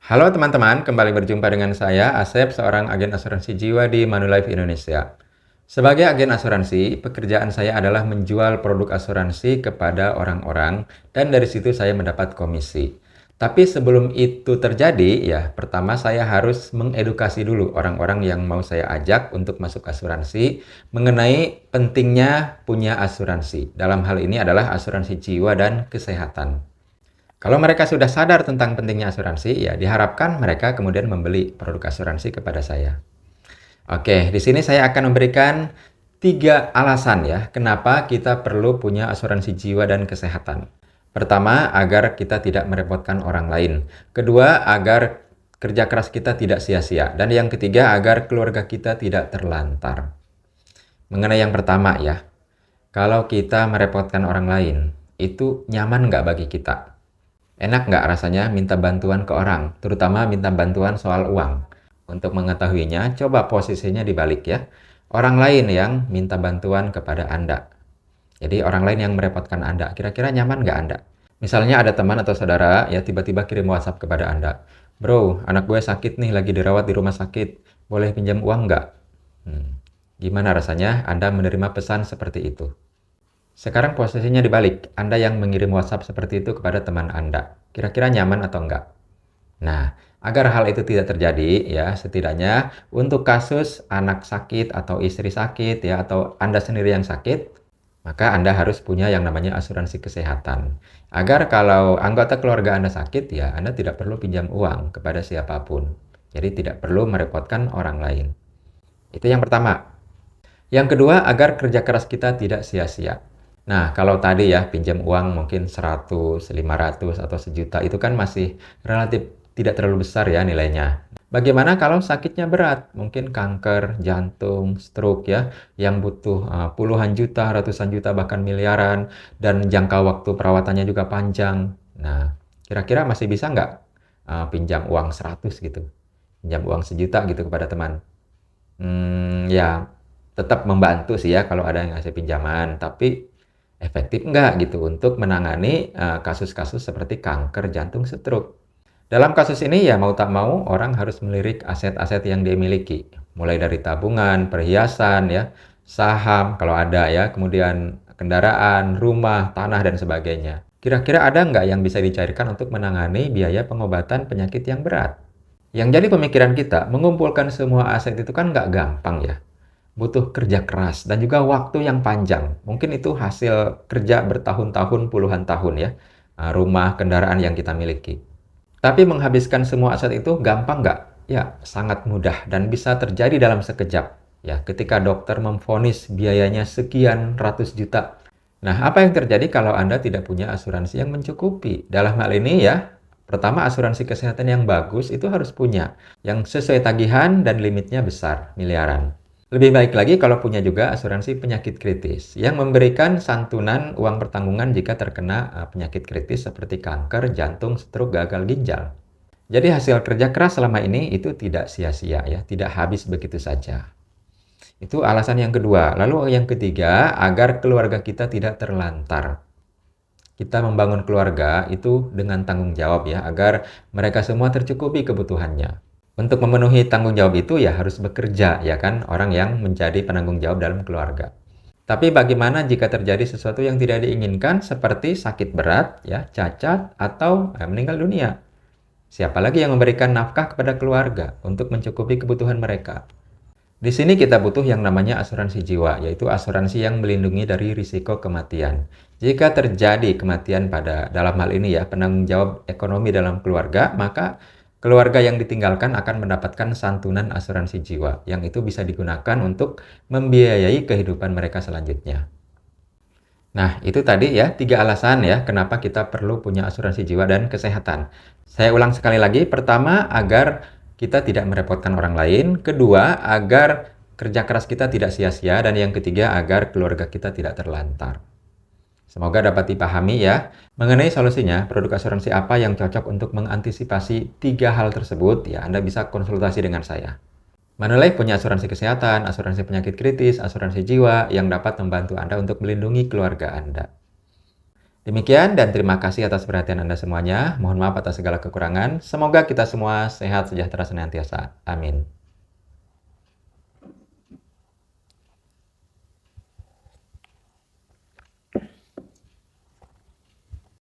Halo teman-teman, kembali berjumpa dengan saya, Asep, seorang agen asuransi jiwa di Manulife Indonesia. Sebagai agen asuransi, pekerjaan saya adalah menjual produk asuransi kepada orang-orang dan dari situ saya mendapat komisi. Tapi sebelum itu terjadi, ya pertama saya harus mengedukasi dulu orang-orang yang mau saya ajak untuk masuk asuransi mengenai pentingnya punya asuransi. Dalam hal ini adalah asuransi jiwa dan kesehatan. Kalau mereka sudah sadar tentang pentingnya asuransi, ya diharapkan mereka kemudian membeli produk asuransi kepada saya. Oke, di sini saya akan memberikan 3 alasan ya, kenapa kita perlu punya asuransi jiwa dan kesehatan. Pertama, agar kita tidak merepotkan orang lain. Kedua, agar kerja keras kita tidak sia-sia. Dan yang ketiga, agar keluarga kita tidak terlantar. Mengenai yang pertama ya, kalau kita merepotkan orang lain, itu nyaman nggak bagi kita? Enak nggak rasanya minta bantuan ke orang, terutama minta bantuan soal uang? Untuk mengetahuinya, coba posisinya dibalik ya. Orang lain yang minta bantuan kepada Anda. Jadi orang lain yang merepotkan Anda, kira-kira nyaman nggak Anda? Misalnya ada teman atau saudara ya tiba-tiba kirim WhatsApp kepada Anda. Bro, anak gue sakit nih, lagi dirawat di rumah sakit. Boleh pinjam uang nggak? Gimana rasanya Anda menerima pesan seperti itu? Sekarang posisinya dibalik, Anda yang mengirim WhatsApp seperti itu kepada teman Anda. Kira-kira nyaman atau enggak? Nah, agar hal itu tidak terjadi, ya setidaknya untuk kasus anak sakit atau istri sakit, ya atau Anda sendiri yang sakit, maka Anda harus punya yang namanya asuransi kesehatan. Agar kalau anggota keluarga Anda sakit, ya Anda tidak perlu pinjam uang kepada siapapun. Jadi tidak perlu merepotkan orang lain. Itu yang pertama. Yang kedua, agar kerja keras kita tidak sia-sia. Nah, kalau tadi ya pinjam uang mungkin 100, 500 atau sejuta itu kan masih relatif tidak terlalu besar ya nilainya. Bagaimana kalau sakitnya berat? Mungkin kanker, jantung, stroke ya, yang butuh puluhan juta, ratusan juta, bahkan miliaran, dan jangka waktu perawatannya juga panjang. Nah, kira-kira masih bisa nggak pinjam uang 100 gitu? Pinjam uang sejuta gitu kepada teman? Ya tetap membantu sih ya kalau ada yang ngasih pinjaman, tapi efektif nggak gitu untuk menangani kasus-kasus seperti kanker, jantung, stroke. Dalam kasus ini ya mau tak mau orang harus melirik aset-aset yang dia miliki, mulai dari tabungan, perhiasan ya, saham kalau ada ya, kemudian kendaraan, rumah, tanah dan sebagainya. Kira-kira ada nggak yang bisa dicairkan untuk menangani biaya pengobatan penyakit yang berat? Yang jadi pemikiran kita, mengumpulkan semua aset itu kan nggak gampang ya. Butuh kerja keras dan juga waktu yang panjang. Mungkin itu hasil kerja bertahun-tahun, puluhan tahun ya. Rumah, kendaraan yang kita miliki. Tapi menghabiskan semua aset itu gampang nggak? Ya, sangat mudah dan bisa terjadi dalam sekejap. Ya, ketika dokter memvonis biayanya sekian ratus juta. Nah, apa yang terjadi kalau Anda tidak punya asuransi yang mencukupi? Dalam hal ini ya, pertama asuransi kesehatan yang bagus itu harus punya. Yang sesuai tagihan dan limitnya besar, miliaran. Lebih baik lagi kalau punya juga asuransi penyakit kritis yang memberikan santunan uang pertanggungan jika terkena penyakit kritis seperti kanker, jantung, stroke, gagal ginjal. Jadi hasil kerja keras selama ini itu tidak sia-sia ya, tidak habis begitu saja. Itu alasan yang kedua. Lalu yang ketiga, agar keluarga kita tidak terlantar. Kita membangun keluarga itu dengan tanggung jawab ya, agar mereka semua tercukupi kebutuhannya. Untuk memenuhi tanggung jawab itu ya harus bekerja ya kan, orang yang menjadi penanggung jawab dalam keluarga. Tapi bagaimana jika terjadi sesuatu yang tidak diinginkan seperti sakit berat ya, cacat atau meninggal dunia? Siapa lagi yang memberikan nafkah kepada keluarga untuk mencukupi kebutuhan mereka? Di sini kita butuh yang namanya asuransi jiwa, yaitu asuransi yang melindungi dari risiko kematian. Jika terjadi kematian pada dalam hal ini ya, penanggung jawab ekonomi dalam keluarga, maka keluarga yang ditinggalkan akan mendapatkan santunan asuransi jiwa, yang itu bisa digunakan untuk membiayai kehidupan mereka selanjutnya. Nah, itu tadi ya 3 alasan ya kenapa kita perlu punya asuransi jiwa dan kesehatan. Saya ulang sekali lagi. Pertama, agar kita tidak merepotkan orang lain. Kedua, agar kerja keras kita tidak sia-sia. Dan yang ketiga, agar keluarga kita tidak terlantar. Semoga dapat dipahami ya. Mengenai solusinya, produk asuransi apa yang cocok untuk mengantisipasi 3 hal tersebut? Ya, Anda bisa konsultasi dengan saya. Manulife punya asuransi kesehatan, asuransi penyakit kritis, asuransi jiwa yang dapat membantu Anda untuk melindungi keluarga Anda. Demikian dan terima kasih atas perhatian Anda semuanya. Mohon maaf atas segala kekurangan. Semoga kita semua sehat sejahtera senantiasa. Amin.